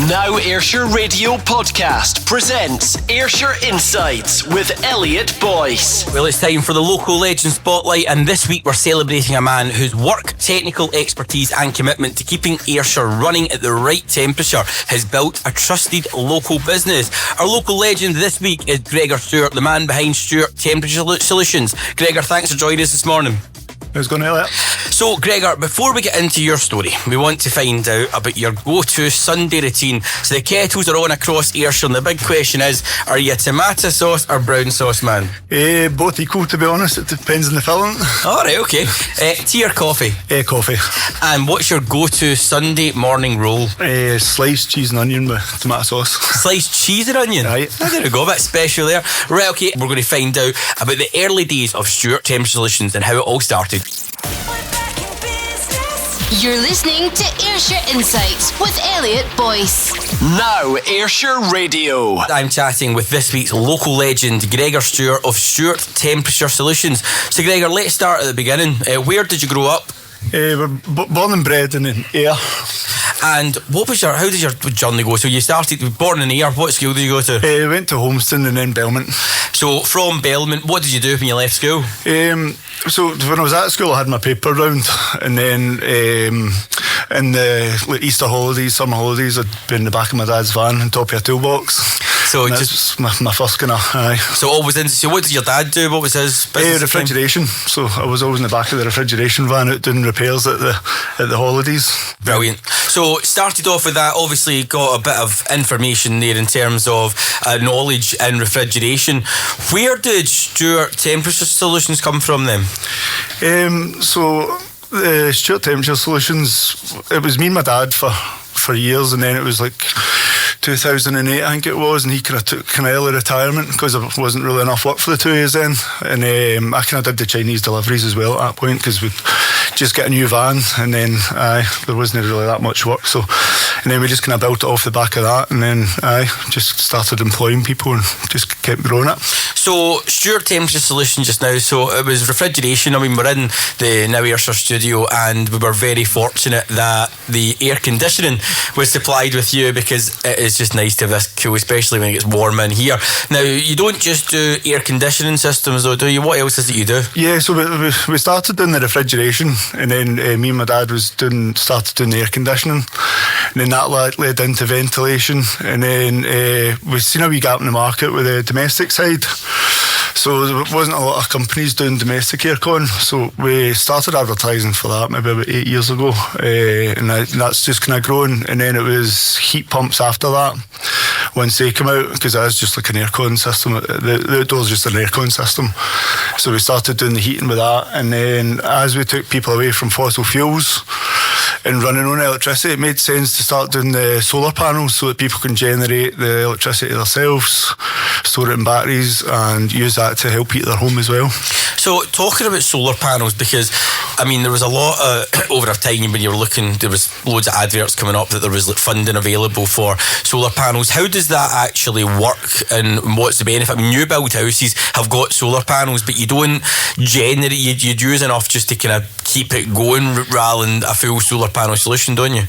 Now Ayrshire Radio podcast presents Ayrshire Insights with Elliot Boyce. Well, it's time for the local legend spotlight, and this week we're celebrating a man whose work, technical expertise and commitment to keeping Ayrshire running at the right temperature has built a trusted local business. Our local legend this week is Gregor Stewart, the man behind Stewart Temperature Solutions. Gregor, thanks for joining us this morning. How's it going, Elliot? So, Gregor, before we get into your story, we want to find out about your go-to Sunday routine. So the kettles are on across Ayrshire, and the big question is, are you a tomato sauce or brown sauce man? Both equal, to be honest. It depends on the filling. Alright, okay. Tea or coffee? Coffee. And what's your go-to Sunday morning roll? Sliced cheese and onion with tomato sauce. Sliced cheese and onion? Right. Oh, there we go, a bit special there. Right, okay, we're going to find out about the early days of Stewart Temperature Solutions and how it all started. You're listening to Ayrshire Insights with Elliot Boyce. Now Ayrshire Radio. I'm chatting with this week's local legend, Gregor Stewart of Stewart Temperature Solutions. So, Gregor, let's start at the beginning. Where did you grow up? We're born and bred in Ayr. And how did your journey go? So you started born in Ayr. What school did you go to? Went to Holmeston and then Belmont. So from Belmont, what did you do when you left school? So when I was at school, I had my paper round, and then in the Easter holidays, summer holidays, I'd be in the back of my dad's van on top of a toolbox. So that's my first kind of. So always into. So what did your dad do? What was his business? Refrigeration. So I was always in the back of the refrigeration van out doing repairs at the holidays. Brilliant. So started off with that. Obviously got a bit of information there in terms of knowledge in refrigeration. Where did Stewart Temperature Solutions come from then? Stewart Temperature Solutions, it was me and my dad for years, and then it was like 2008 I think it was, and he kind of took early retirement because there wasn't really enough work for the two of us then, and I kind of did the Chinese deliveries as well at that point because we'd just get a new van, and then there wasn't really that much work, and then we just kind of built it off the back of that, and then just started employing people and just kept growing it. So Stewart Temperature Solutions just now, so it was refrigeration. I mean, we're in the Now Ayrshire studio, and we were very fortunate that the air conditioning was supplied with you, because it is just nice to have this cool, especially when it gets warm in here. Now, you don't just do air conditioning systems though, do you? What else is it you do? Yeah, so we started doing the refrigeration, and then me and my dad started doing the air conditioning, and then that led into ventilation, and then we've seen a wee gap in the market with the domestic side. So there wasn't a lot of companies doing domestic aircon, so we started advertising for that maybe about 8 years ago, and that's just kind of grown. And then it was heat pumps after that once they came out, because that is just like an aircon system. The outdoors just an aircon system. So we started doing the heating with that, and then as we took people away from fossil fuels and running on electricity, it made sense to start doing the solar panels so that people can generate the electricity themselves, store it in batteries, and use that to help heat their home as well. So talking about solar panels, because I mean there was a lot over a time when you were looking, there was loads of adverts coming up that there was like funding available for solar panels. How does that actually work, and what's the benefit? I mean, new build houses have got solar panels, but you don't generate, you'd use enough just to kind of keep it going rather than a full solar panel solution, don't you?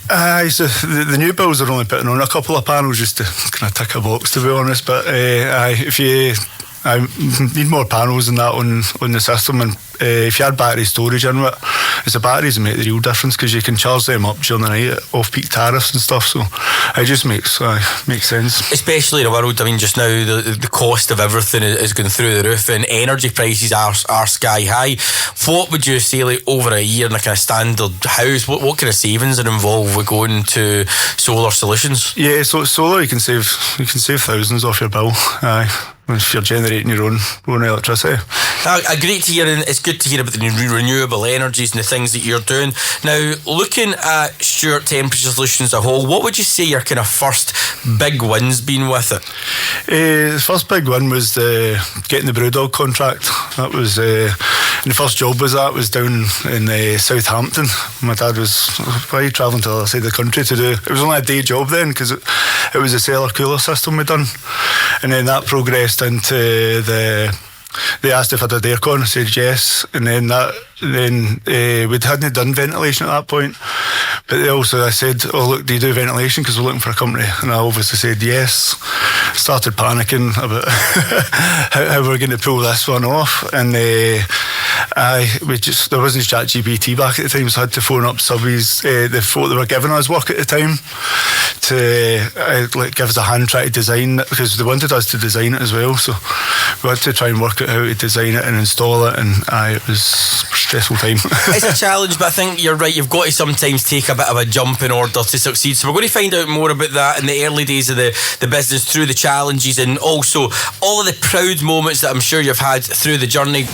So the new builds are only putting on a couple of panels just to kind of tick a box, to be honest, but if you need more panels than that on the system, and if you add battery storage in it, it's the batteries that make the real difference, because you can charge them up during the night at off-peak tariffs and stuff, so it just makes sense. Especially in a world, I mean, just now the cost of everything is going through the roof, and energy prices are sky high. What would you say, like over a year in a kind of standard house, what kind of savings are involved with going to solar solutions? Yeah, so solar you can save thousands off your bill. If you're generating your own electricity. Great to hear, and it's good to hear about the renewable energies and the things that you're doing. Now, looking at Stewart Temperature Solutions as a whole, what would you say your kind of first big win's been with it? The first big win was getting the Brewdog contract. That was and the first job was down in Southampton. My dad was travelling to the other side of the country to do. It was only a day job then, because it was a cellar cooler system we'd done, and then that progressed into they asked if I did aircon. I said yes, and then we hadn't done ventilation at that point, But I said, oh look, do you do ventilation? Because we're looking for a company. And I obviously said yes. Started panicking about how we're going to pull this one off. And there wasn't ChatGPT back at the time, so I had to phone up subbies, the folk that were giving us work at the time, to give us a hand try to design it, because they wanted us to design it as well. So we had to try and work out how to design it and install it, and it was a stressful time. It's a challenge, but I think you're right. You've got to sometimes take a bit of a jump in order to succeed. So we're going to find out more about that in the early days of the business, through the challenges and also all of the proud moments that I'm sure you've had through the journey.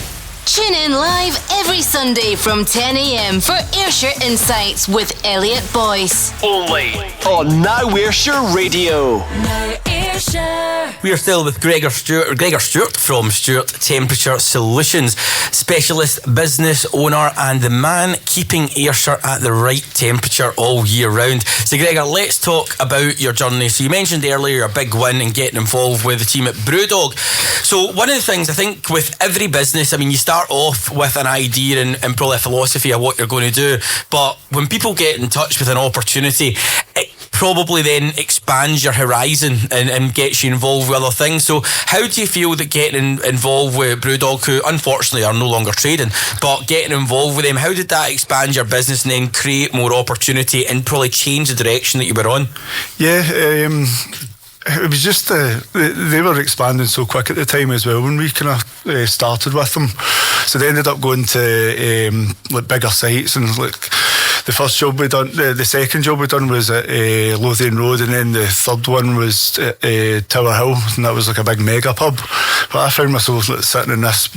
Tune in live every Sunday from 10 a.m. for Ayrshire Insights with Elliot Boyce. Only on Now Ayrshire Radio. Now Ayrshire. We are still with Gregor Stewart from Stewart Temperature Solutions, specialist business owner and the man keeping Ayrshire at the right temperature all year round. So Gregor, let's talk about your journey. So you mentioned earlier your big win in getting involved with the team at Brewdog. So one of the things I think with every business, I mean, you start off with an idea and probably a philosophy of what you're going to do, but when people get in touch with an opportunity, it probably then expands your horizon and gets you involved with other things. So how do you feel that getting involved with Brewdog, who unfortunately are no longer trading, but getting involved with them, how did that expand your business and then create more opportunity and probably change the direction that you were on? Yeah, it was just they were expanding so quick at the time as well when we kind of started with them. So they ended up going to bigger sites, and the first job we done, the second job we done was at Lothian Road, and then the third one was at Tower Hill, and that was like a big mega pub. But I found myself sitting in this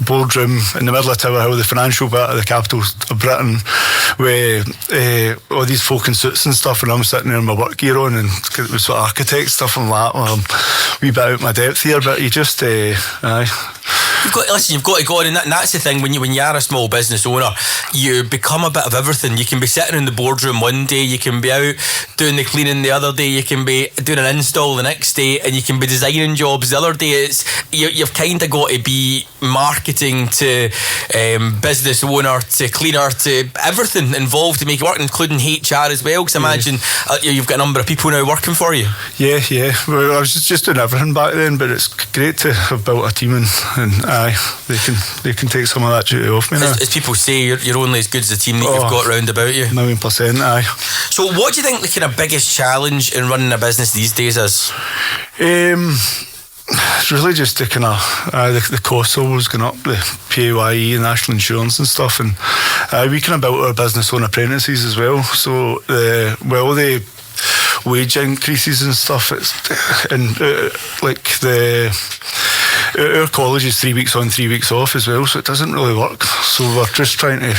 boardroom in the middle of Tower Hill, the financial bit of the capital of Britain, with all these folk in suits and stuff, and I'm sitting there with my work gear on, and it was sort of architect stuff. I'm like, well, I'm a wee bit out my depth here, but you just You've got to go on, and that's the thing. When you are a small business owner, you become a bit of everything. You can be sitting in the boardroom one day, you can be out doing the cleaning the other day, you can be doing an install the next day, and you can be designing jobs the other day. You've kind of got to be marketing to business owner to cleaner to everything involved to make it work, including HR as well. Because imagine you've got a number of people now working for you. Yeah. Well, I was just doing everything back then, but it's great to have built a team and they can take some of that duty off me now. As people say, you're only as good as the team that you've got round about you. 1,000,000%, aye. So what do you think the kind of biggest challenge in running a business these days is? It's really just the kind of the costs always going up, the PAYE and national insurance and stuff, and we kind of built our business on apprentices as well. So all the wage increases and stuff, our college is 3 weeks on, 3 weeks off as well, so it doesn't really work. So we're just trying to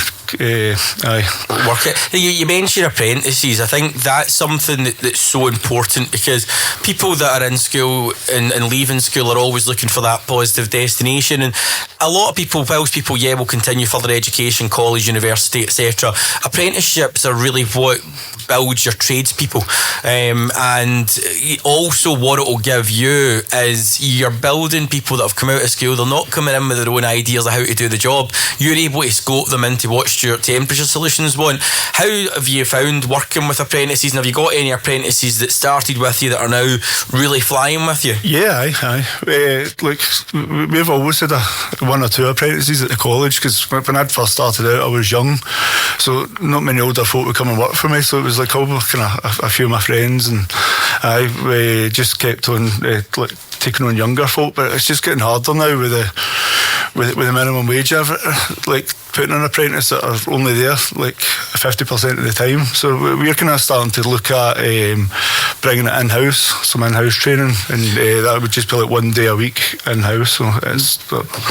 work it. You mentioned apprentices. I think that's something that's so important, because people that are in school and leaving school are always looking for that positive destination, and a lot of people, whilst people will continue further education, college, university, etc., apprenticeships are really what builds your tradespeople, and also what it will give you is you're building people that have come out of school. They're not coming in with their own ideas of how to do the job. You're able to scope them into what Stewart Temperature Solutions want. How have you found working with apprentices, and have you got any apprentices that started with you that are now really flying with you? Yeah, aye. We've always had one or two apprentices at the college, because when I'd first started out I was young, so not many older folk would come and work for me, so it was like all kind of a few of my friends, and I just kept on taking on younger folk. But it's just getting harder now with the minimum wage, putting an apprentice that are only there 50% of the time. So we're kind of starting to look at bringing it in-house, some in-house training, and that would just be 1 day a week in-house. So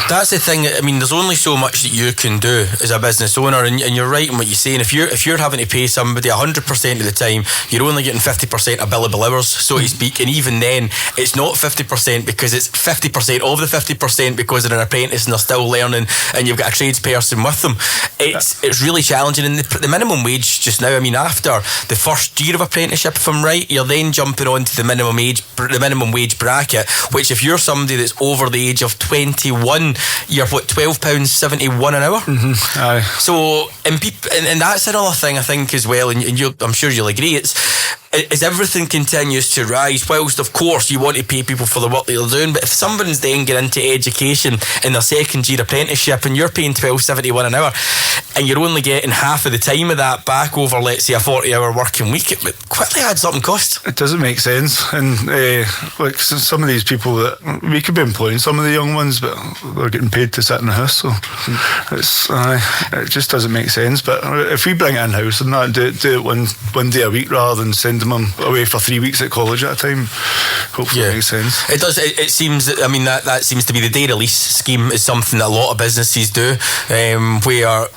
that's the thing. I mean, there's only so much that you can do as a business owner, and you're right in what you're saying. If you're having to pay somebody 100% of the time, you're only getting 50% of billable hours, so to speak, and even then it's not 50% because it's 50% of the 50% because they're an apprentice and they're still learning, and you've got a tradesperson with with them. It's really challenging, and the minimum wage just now, I mean, after the first year of apprenticeship, if I'm right, you're then jumping onto the minimum wage bracket, which if you're somebody that's over the age of 21, you're what, £12.71 an hour? Mm-hmm. Aye. So and that's another thing I think as well, and I'm sure you'll agree, as everything continues to rise, whilst of course you want to pay people for the work that they're doing, but if someone's then getting into education in their second year apprenticeship and you're paying £12.71 an hour and you're only getting half of the time of that back over, let's say, a 40-hour working week, it quickly adds up in cost. It doesn't make sense. And like some of these people that we could be employing, some of the young ones, but they're getting paid to sit in the house, so it just doesn't make sense. But if we bring it in-house and that, do it one day a week rather than send them away for 3 weeks at college at a time, hopefully it makes sense. It does. It seems that, I mean, that seems to be the day release scheme is something that a lot of businesses do, where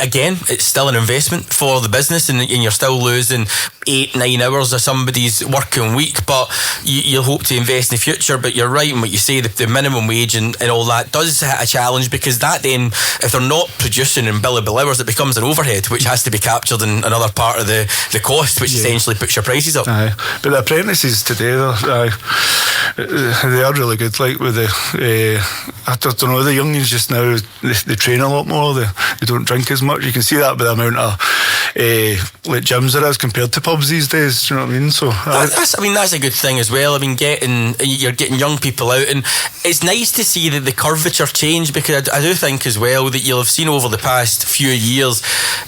again it's still an investment for the business, and you're still losing 8-9 hours of somebody's working week, but you'll hope to invest in the future. But you're right in what you say, the minimum wage and all that does hit a challenge, because that then, if they're not producing in billable hours, it becomes an overhead which has to be captured in another part of the cost, which essentially puts your prices up. Aye. But the apprentices today, they are really good. Like with I don't know, the youngins just now, they train a lot more, they don't drink as much. You can see that by the amount of like gyms there is compared to pubs these days. Do you know what I mean? So that's a good thing as well. I mean, you're getting young people out, and it's nice to see that the curvature change, because I do think as well that you'll have seen over the past few years,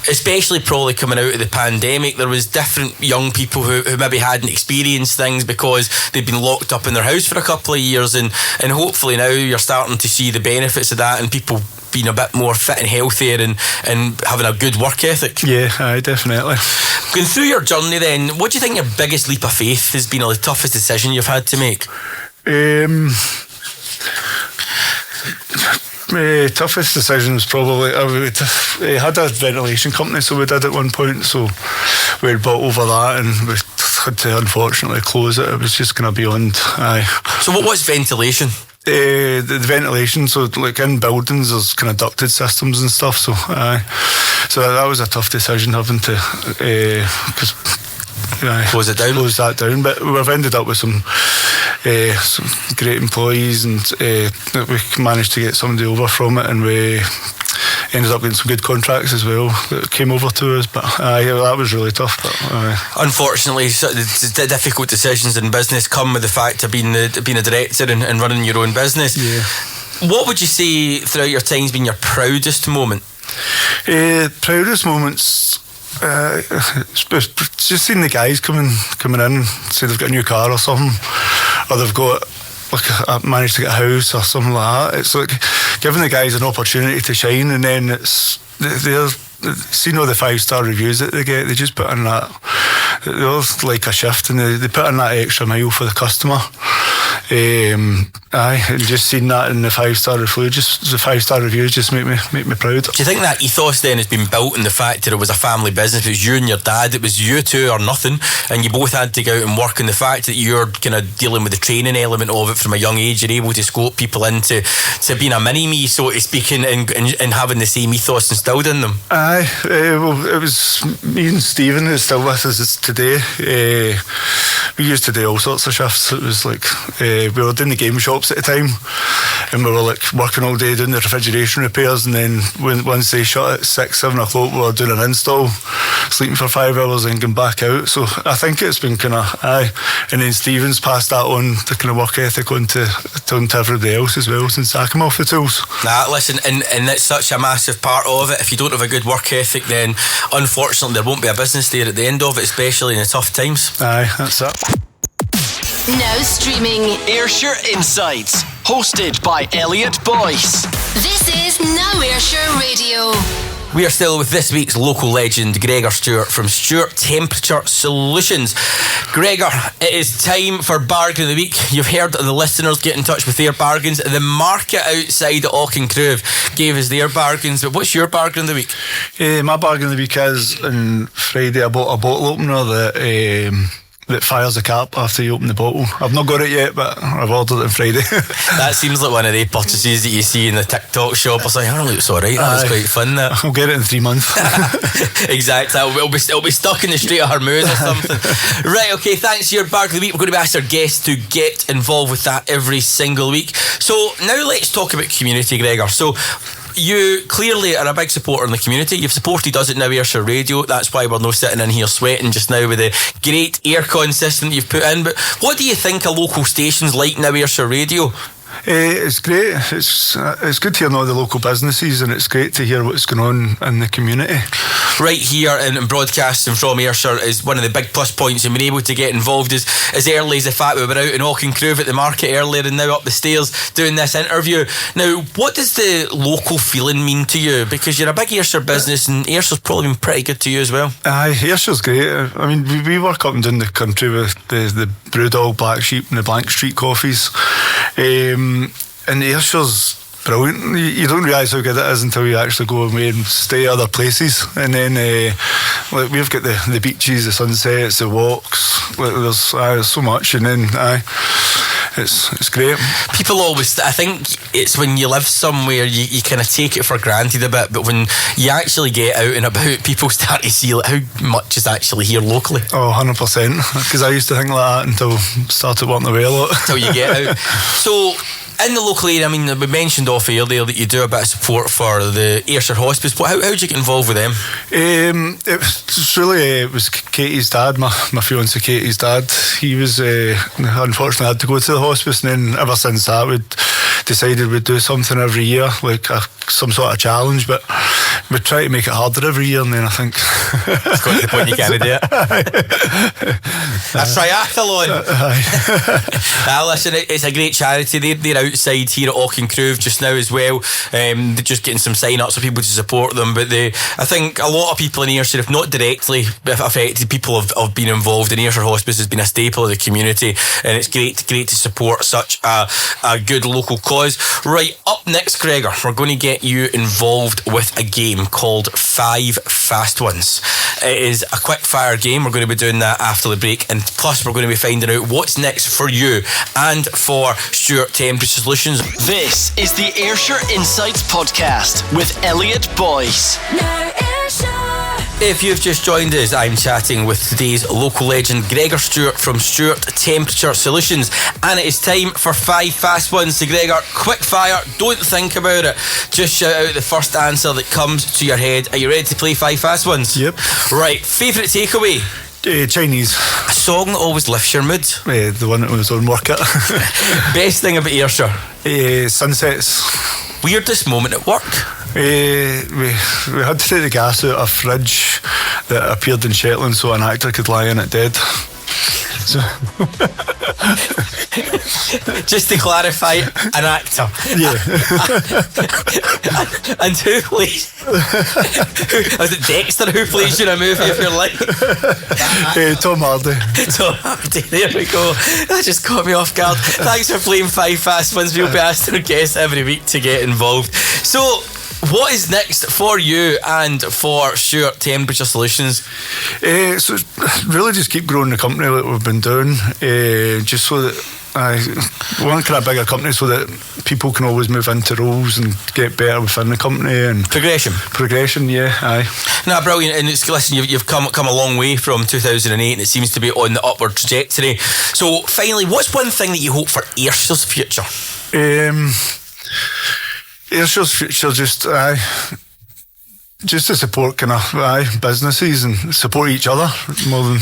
especially probably coming out of the pandemic, there was different young people who maybe hadn't experienced things because they'd been locked up in their house for a couple of years, and hopefully now you're starting to see the benefits of that, and people being a bit more fit and healthier and having a good work ethic. Yeah, aye, definitely. Going through your journey then, what do you think your biggest leap of faith has been, or the toughest decision you've had to make? Toughest decision was probably, we had a ventilation company, so we did at one point, so we had bought over that and we had to unfortunately close it. It was just going to be beyond. So what was ventilation? The ventilation, so like in buildings there's kind of ducted systems and stuff, so that was a tough decision, having to close that down. But we've ended up with some great employees, and we managed to get somebody over from it, and we ended up getting some good contracts as well that came over to us. But that was really tough. But unfortunately, the difficult decisions in business come with the fact of being a director and running your own business. Yeah. What would you say throughout your time has been your proudest moment? Proudest moments, just seeing the guys coming in, say they've got a new car or something, or they've got managed to get a house or something like that. It's like giving the guys an opportunity to shine, and then they're seeing all the 5-star reviews that they get. They just put in that, they're like a shift, and they put in that extra mile for the customer. And just seeing that in the 5-star review, the 5-star reviews just make me proud. Do you think that ethos then has been built in the fact that it was a family business? It was you and your dad, it was you two or nothing, and you both had to go out and work, and the fact that you're kind of dealing with the training element of it from a young age, you're able to scope people into being a mini-me, so to speak, and having the same ethos instilled in them? Well, it was me and Stephen who's still with us today. We used to do all sorts of shifts. It was like we were doing the game shops at the time, and we were like working all day doing the refrigeration repairs, and then once they shut at 6-7 o'clock, we were doing an install, sleeping for 5 hours and going back out. So I think it's been kind of and then Stephen's passed that on, the kind of work ethic onto everybody else as well, since I come off the tools. Listen, and it's such a massive part of it. If you don't have a good work ethic, then unfortunately there won't be a business there at the end of it, especially in the tough times. Aye, that's it. Now streaming Ayrshire Insights, hosted by Elliot Boyce. This is Now Ayrshire Radio. We are still with this week's local legend, Gregor Stewart from Stewart Temperature Solutions. Gregor, it is time for Bargain of the Week. You've heard the listeners get in touch with their bargains. The market outside at Auchincruive gave us their bargains, but what's your bargain of the week? My bargain of the week is, on Friday I bought a bottle opener that that fires the cap after you open the bottle. I've not got it yet, but I've ordered it on Friday. That seems like one of the purchases that you see in the TikTok shop. I was like, oh, it's alright, that was quite fun, that. I'll get it in 3 months. Exactly, it'll be stuck in the Strait of Hormuz or something. Right, okay, thanks to your Bark of the Week. We're going to be asking our guests to get involved with that every single week. So now let's talk about community, Gregor. So you clearly are a big supporter in the community. You've supported us at Now Ayrshire Radio. That's why we're not sitting in here sweating just now with the great aircon system that you've put in. But what do you think of local stations like Now Ayrshire Radio? It's great. It's good to hear all the local businesses, and it's great to hear what's going on in the community. Right here in broadcasting from Ayrshire is one of the big plus points in being able to get involved as early as the fact we were out in Auchincruive at the market earlier and now up the stairs doing this interview. Now, what does the local feeling mean to you? Because you're a big Ayrshire business, and Ayrshire's probably been pretty good to you as well. Aye, Ayrshire's great. I mean, we work up and down the country with the Brewdog, Black Sheep and the Blank Street coffees. And Ayrshire's brilliant. You don't realise how good it is until you actually go away and stay other places. And then like we've got the beaches, the sunsets, the walks. Like there's so much. And then it's great. People always, I think it's when you live somewhere you kind of take it for granted a bit, but when you actually get out and about, people start to see like how much is actually here locally. Oh, 100%. Because I used to think like that until I started working away a lot. Until you get out. So in the local area, I mean, we mentioned off air there that you do a bit of support for the Ayrshire Hospice. How did you get involved with them? It was Katie's dad, my fiancée Katie's dad. He was unfortunately had to go to the hospice, and then ever since that we decided we'd do something every year, like some sort of challenge, but we try to make it harder every year, and then I think it's got to the point you can't do it. A triathlon. Listen, it's a great charity. They're outside here at Auchincruive just now as well. They're just getting some sign-ups for people to support them, but I think a lot of people in Ayrshire, if not directly affected, people have been involved, and Ayrshire Hospice has been a staple of the community, and it's great to support such a good local cause. Right, up next, Gregor, we're going to get you involved with a game called 5 Fast Ones. It is a quick fire game. We're going to be doing that after the break, and plus we're going to be finding out what's next for you and for Stewart Temperature Solutions. This is the Ayrshire Insights podcast with Elliot Boyce. Now Ayrshire. If you've just joined us, I'm chatting with today's local legend Gregor Stewart from Stewart Temperature Solutions, and it is time for 5 Fast Ones. So Gregor, quick fire, don't think about it, just shout out the first answer that comes to your head. Are you ready to play 5 Fast Ones? Yep. Right, favourite takeaway? Chinese. A song that always lifts your mood? The one that was on workout. Best thing about Ayrshire? Sunsets. Weirdest moment at work? We had to take the gas out of a fridge that appeared in Shetland so an actor could lie in it dead. So just to clarify, an actor. Yeah. And who plays? Was it Dexter who plays you in a movie if you're like? Tom Hardy. Tom Hardy, there we go. That just caught me off guard. Thanks for playing 5 Fast Ones. We'll be asking our guests every week to get involved. So, what is next for you and for Stewart Temperature Solutions? So really just keep growing the company like we've been doing, just so that we want kind of bigger company so that people can always move into roles and get better within the company and progression, yeah, aye. No, brilliant. And listen, you've come a long way from 2008, and it seems to be on the upward trajectory. So finally, what's one thing that you hope for Ayrshire's future? Ayrshire's future, just to support kind of businesses and support each other more than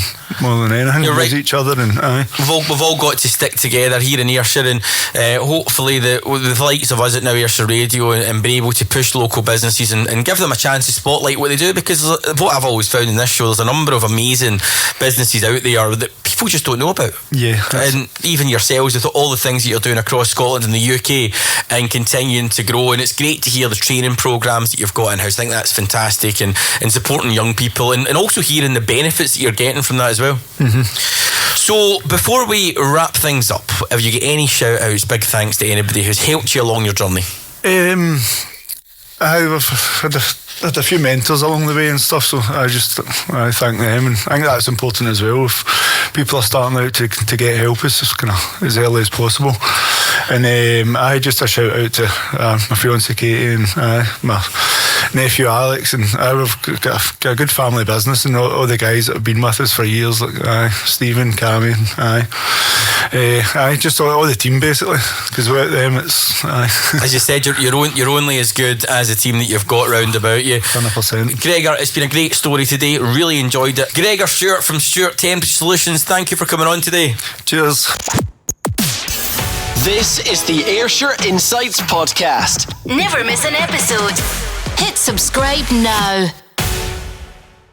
anything. You're right. Each other, and we've all got to stick together here in Ayrshire, and hopefully the likes of us at Now Ayrshire Radio and being able to push local businesses and give them a chance to spotlight what they do, because what I've always found in this show, there's a number of amazing businesses out there that people just don't know about. Yeah, and even yourselves with all the things that you're doing across Scotland and the UK and continuing to grow, and it's great to hear the training programmes that you've got in-house. I think that's fantastic, and supporting young people and also hearing the benefits that you're getting from that as well. Mm-hmm. So before we wrap things up, have you got any shout outs, big thanks to anybody who's helped you along your journey? I've had a few mentors along the way and stuff, so I thank them, and I think that's important as well. If people are starting out to get help as early as possible. And I just a shout out to my fiancée Katie and my nephew Alex, and we've got a good family business, and all the guys that have been with us for years, like Stephen, Cammy, just all the team basically, because without them it's as you said, you're only as good as the team that you've got round about you. 100%. Gregor, it's been a great story today, really enjoyed it. Gregor Stewart from Stewart Temperature Solutions, thank you for coming on today. Cheers. This is the Ayrshire Insights podcast. Never miss an episode. Hit subscribe now.